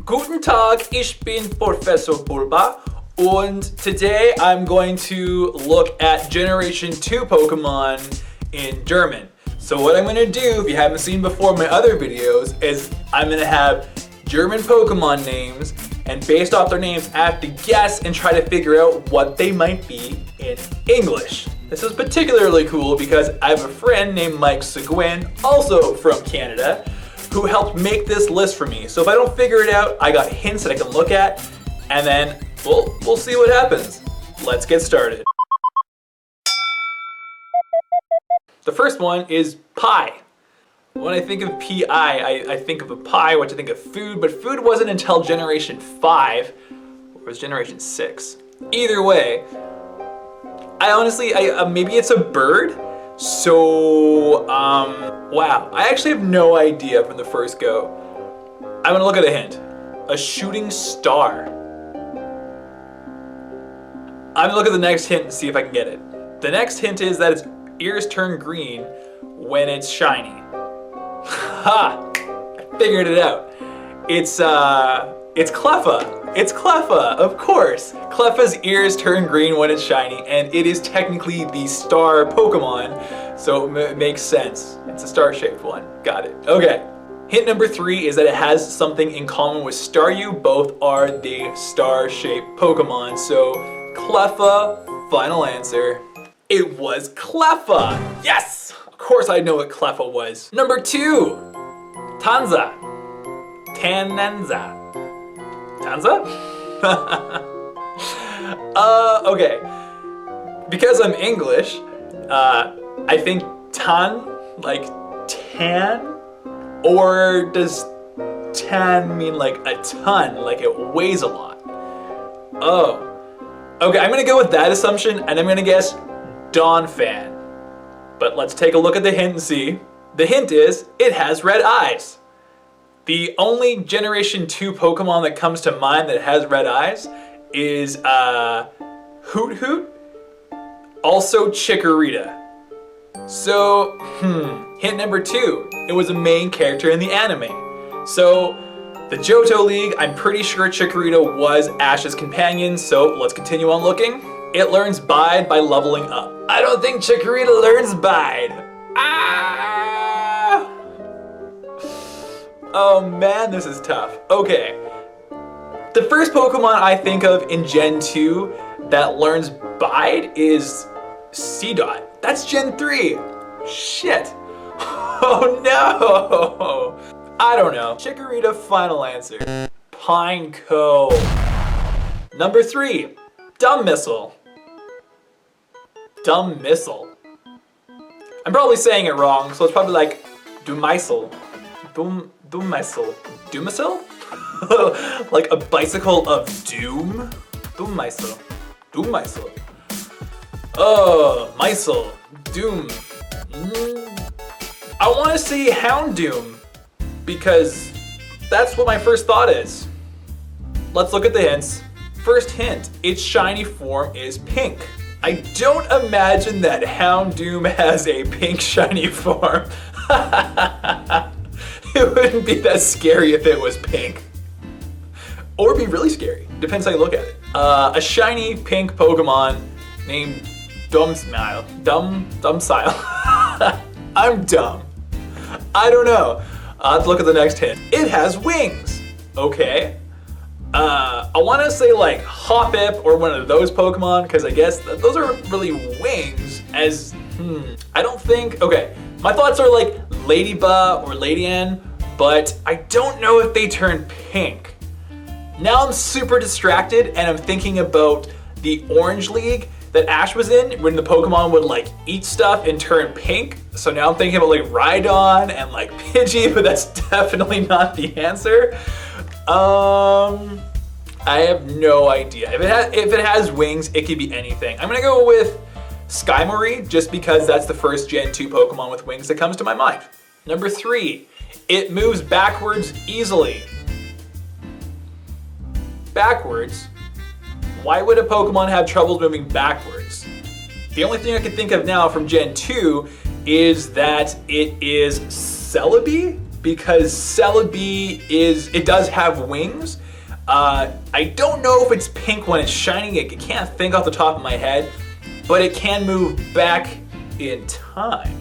Guten Tag, ich bin Professor Bulba, und today I'm going to look at Generation 2 Pokemon in German. So what I'm going to do, if you haven't seen before my other videos, is I'm going to have German Pokemon names, and based off their names, I have to guess and try to figure out what they might be in English. This is particularly cool because I have a friend named Mike Seguin, also from Canada, who helped make this list for me. So if I don't figure it out, I got hints that I can look at, and then we'll see what happens. Let's get started. The first one is pie. When I think of P-I, I think of a pie, which I think of food, but food wasn't until Generation 5, or it was Generation 6. Either way, I honestly, maybe it's a bird? So, wow. I actually have no idea from the first go. I'm gonna look at a hint. A shooting star. I'm gonna look at the next hint and see if I can get it. The next hint is that its ears turn green when it's shiny. Ha! I figured it out. It's Cleffa. It's Cleffa, of course. Cleffa's ears turn green when it's shiny, and it is technically the star Pokemon, so it makes sense. It's a star-shaped one. Got it. Okay. Hint number 3 is that it has something in common with Staryu. Both are the star-shaped Pokemon, so Cleffa, final answer. It was Cleffa! Yes! Of course I know what Cleffa was. Number 2, Tannza. Tannza. Tannza? Okay. Because I'm English, I think tan, like tan? Or does tan mean like a ton, like it weighs a lot? Oh. Okay, I'm gonna go with that assumption, and I'm gonna guess Donphan. But let's take a look at the hint and see. The hint is, it has red eyes. The only Generation 2 Pokemon that comes to mind that has red eyes is Hoot Hoot, also Chikorita. So, hint number 2, it was a main character in the anime. So, the Johto League, I'm pretty sure Chikorita was Ash's companion, so let's continue on looking. It learns Bide by leveling up. I don't think Chikorita learns Bide. Ah! Oh man, this is tough. Okay. The first Pokemon I think of in Gen 2 that learns Bide is Seedot. That's Gen 3. Shit. Oh no. I don't know. Chikorita, final answer. Pineco. Number 3, Dummisel. Dummisel. I'm probably saying it wrong, so it's probably like Dummisel. Dummisel. Dummisel? Like a bicycle of doom? Dummisel. Dummisel. Oh, Misel. Doom. I want to say Houndoom, because that's what my first thought is. Let's look at the hints. First hint, its shiny form is pink. I don't imagine that Houndoom has a pink shiny form. It wouldn't be that scary if it was pink. Or it'd be really scary. Depends how you look at it. A shiny pink Pokemon named Dummisel. I'm dumb. I don't know. I'll have to look at the next hint. It has wings. Okay. I want to say like Hoppip or one of those Pokemon, because I guess those are really wings. I don't think, okay. My thoughts are like Ladybug or Ladyan, but I don't know if they turn pink. Now I'm super distracted and I'm thinking about the Orange League that Ash was in when the Pokemon would like eat stuff and turn pink. So now I'm thinking about like Rhydon and like Pidgey, but that's definitely not the answer. I have no idea. If it has wings, it could be anything. I'm gonna go with Skarmory, just because that's the first Gen 2 Pokemon with wings that comes to my mind. Number 3, it moves backwards easily. Backwards? Why would a Pokemon have trouble moving backwards? The only thing I can think of now from Gen 2 is that it is Celebi, because Celebi it does have wings. I don't know if it's pink when it's shining. I can't think off the top of my head, but it can move back in time.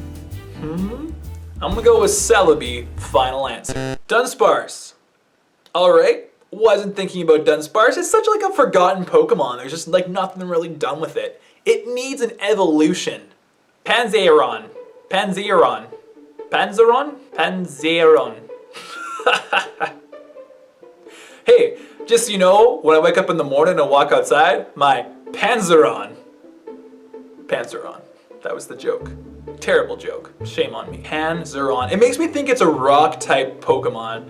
I'm gonna go with Celebi, final answer. Dunsparce. All right, wasn't thinking about Dunsparce. It's such like a forgotten Pokemon. There's just like nothing really done with it. It needs an evolution. Panzaeron. Panzaeron. Panzaeron? Panzaeron. Hey, just so you know, when I wake up in the morning and walk outside, my Panzaeron. Panzaeron. That was the joke. Terrible joke. Shame on me. Panzaeron. It makes me think it's a rock type Pokemon.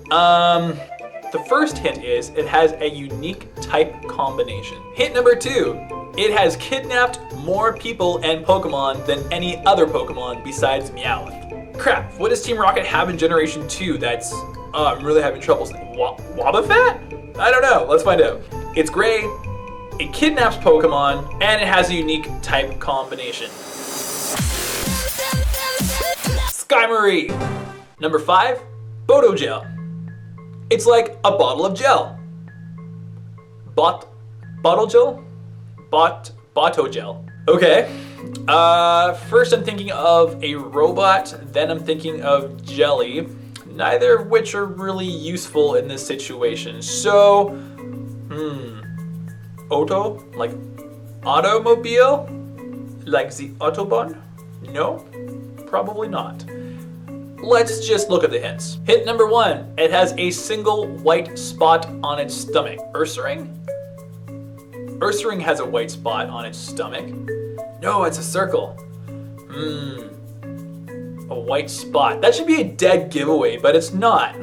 The first hint is it has a unique type combination. Hint number 2, it has kidnapped more people and Pokemon than any other Pokemon besides Meowth. Crap, what does Team Rocket have in Generation 2 that's, I'm really having trouble. Wobbuffet? I don't know, let's find out. It's gray, it kidnaps Pokemon, and it has a unique type combination. Skarmory. Number 5, Botogel. It's like a bottle of gel. Botogel? Botogel. Okay. First I'm thinking of a robot, then I'm thinking of jelly, neither of which are really useful in this situation. So, Auto? Like automobile? Like the Autobahn? No? Probably not. Let's just look at the hints. Hint number 1, it has a single white spot on its stomach. Ursaring? Ursaring has a white spot on its stomach. No, it's a circle. A white spot. That should be a dead giveaway, but it's not.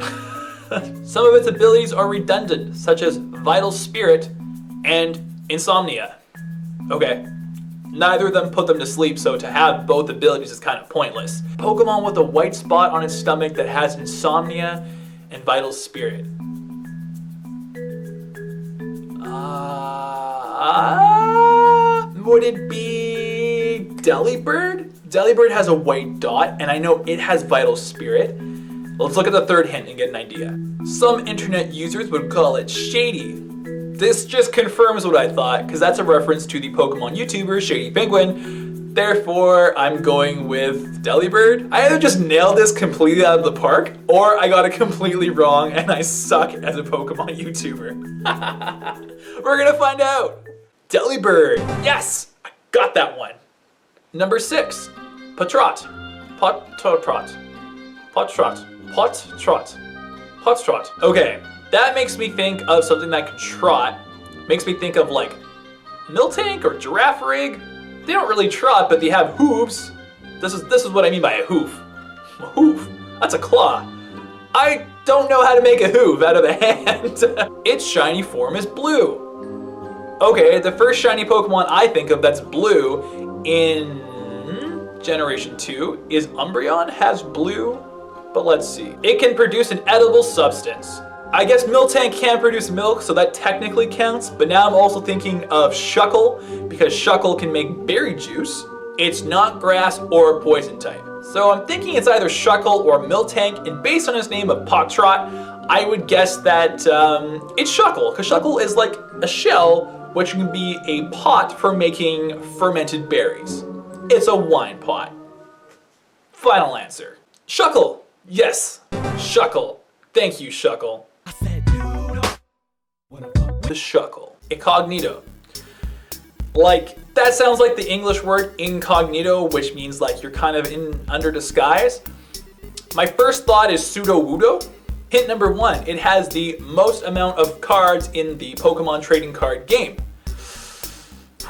Some of its abilities are redundant, such as Vital Spirit and Insomnia. Okay. Neither of them put them to sleep, so to have both abilities is kind of pointless. Pokemon with a white spot on its stomach that has Insomnia and Vital Spirit. Would it be Delibird? Delibird has a white dot, and I know it has Vital Spirit. Let's look at the third hint and get an idea. Some internet users would call it Shady. This just confirms what I thought, because that's a reference to the Pokemon YouTuber Shady Penguin. Therefore, I'm going with Delibird. I either just nailed this completely out of the park, or I got it completely wrong and I suck as a Pokemon YouTuber. We're gonna find out. Delibird. Yes, I got that one. Number 6, Pottrott. Pottrott. Okay. That makes me think of something that can trot. Makes me think of like Miltank or Girafarig. They don't really trot, but they have hooves. This is what I mean by a hoof. A hoof? That's a claw. I don't know how to make a hoof out of a hand. Its shiny form is blue. Okay, the first shiny Pokemon I think of that's blue in Generation 2 is Umbreon, has blue, but let's see. It can produce an edible substance. I guess Miltank can produce milk, so that technically counts, but now I'm also thinking of Shuckle, because Shuckle can make berry juice. It's not grass or poison type. So I'm thinking it's either Shuckle or Miltank, and based on his name of Pottrott, I would guess that it's Shuckle, because Shuckle is like a shell, which can be a pot for making fermented berries. It's a wine pot. Final answer. Shuckle! Yes, Shuckle. Thank you, Shuckle. The Shuckle. Icognito. Like, that sounds like the English word incognito, which means like you're kind of under disguise. My first thought is pseudo-wudo. Hint number 1, it has the most amount of cards in the Pokemon trading card game.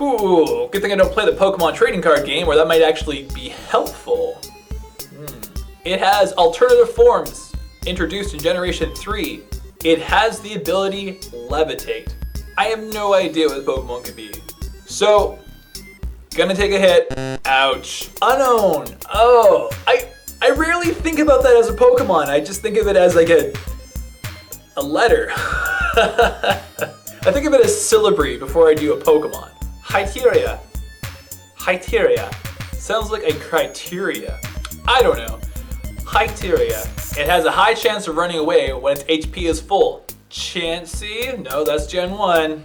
Ooh, good thing I don't play the Pokemon trading card game, where that might actually be helpful. It has alternative forms introduced in Generation 3. It has the ability Levitate. I have no idea what the Pokemon could be. So, gonna take a hit. Ouch. Unown. Oh, I rarely think about that as a Pokemon. I just think of it as like a letter. I think of it as syllabary before I do a Pokemon. Heiteria. Heiteria. Sounds like a criteria. I don't know. Heiteria. It has a high chance of running away when its HP is full. Chansey? No, that's Gen 1.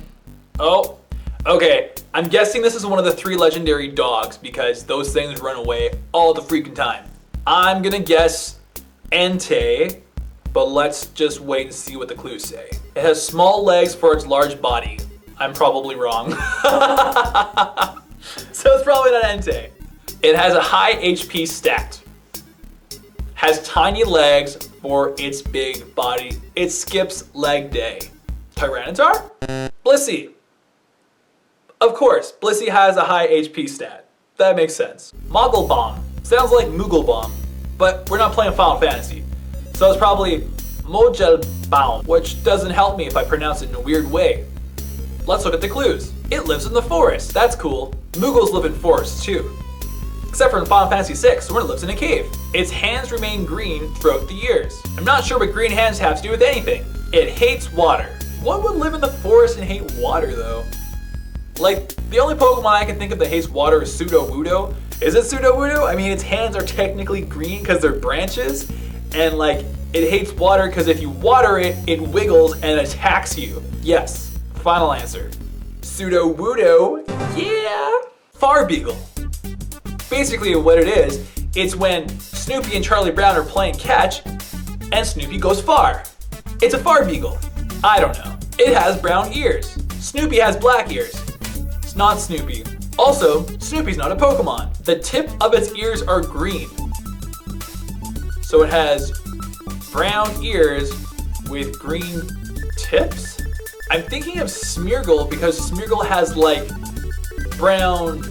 Oh, okay. I'm guessing this is one of the 3 legendary dogs because those things run away all the freaking time. I'm gonna guess Entei, but let's just wait and see what the clues say. It has small legs for its large body. I'm probably wrong. So it's probably not Entei. It has a high HP stat. Has tiny legs for its big body. It skips leg day. Tyranitar? Blissey. Of course, Blissey has a high HP stat. That makes sense. Moggle Bomb. Sounds like Moogle Bomb, but we're not playing Final Fantasy. So it's probably Botogel Delibird, which doesn't help me if I pronounce it in a weird way. Let's look at the clues. It lives in the forest. That's cool. Moogles live in forests too. Except for in Final Fantasy VI, where it lives in a cave. Its hands remain green throughout the years. I'm not sure what green hands have to do with anything. It hates water. What would live in the forest and hate water though? Like, the only Pokemon I can think of that hates water is Sudowoodo. Is it Sudowoodo? I mean, its hands are technically green because they're branches, and like, it hates water because if you water it, it wiggles and attacks you. Yes, final answer. Sudowoodo, yeah. Farbeagle. Basically what it is, it's when Snoopy and Charlie Brown are playing catch, and Snoopy goes far. It's a Farbeagle. I don't know. It has brown ears. Snoopy has black ears. It's not Snoopy. Also, Snoopy's not a Pokemon. The tip of its ears are green. So it has brown ears with green tips? I'm thinking of Smeargle because Smeargle has like brown,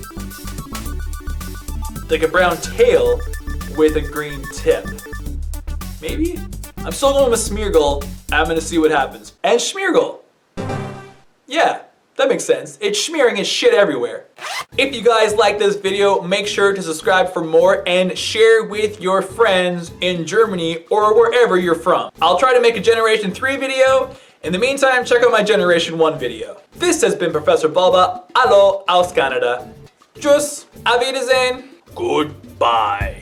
like a brown tail with a green tip. Maybe? I'm still going with Smeargle. I'm gonna see what happens. And Smeargle. Yeah, that makes sense. It's smearing its shit everywhere. If you guys like this video, make sure to subscribe for more and share with your friends in Germany or wherever you're from. I'll try to make a Generation 3 video. In the meantime, check out my Generation 1 video. This has been Professor Bulba. Hallo aus Canada. Tschüss, auf Wiedersehen, goodbye.